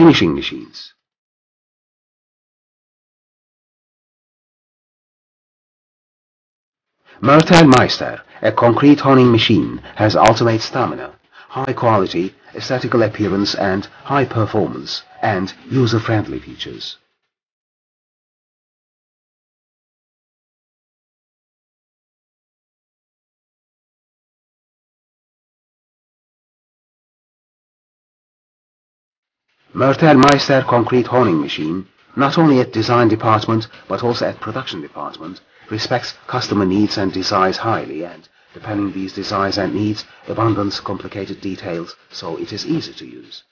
finishing machines. Meister, a concrete honing machine, has ultimate stamina, high quality, aesthetical appearance and high performance, and user-friendly features. Meister concrete honing machine, not only at design department but also at production department, respects customer needs and desires highly, and depending these desires and needs, abundance complicated details, so it is easy to use.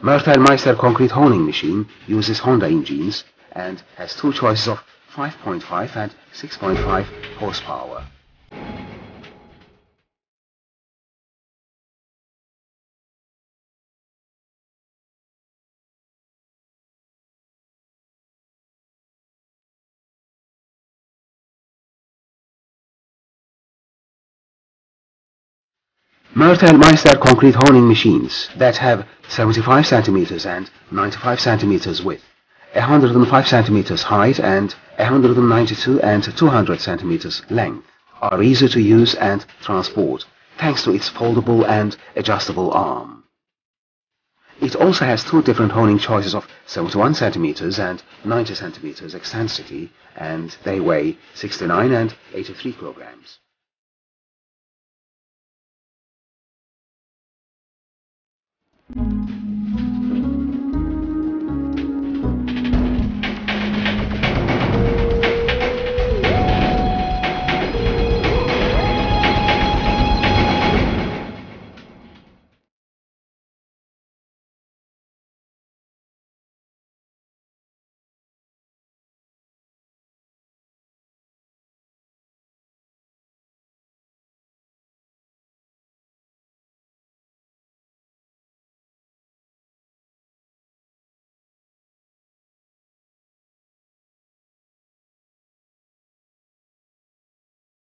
Meister concrete honing machine uses Honda engines and has two choices of 5.5 and 6.5 horsepower. Meister concrete honing machines that have 75 centimeters and 95 centimeters width, 105 centimeters height and 192 and 200 centimeters length are easy to use and transport thanks to its foldable and adjustable arm. It also has two different honing choices of 71 centimeters and 90 centimeters extensity, and they weigh 69 and 83 kilograms.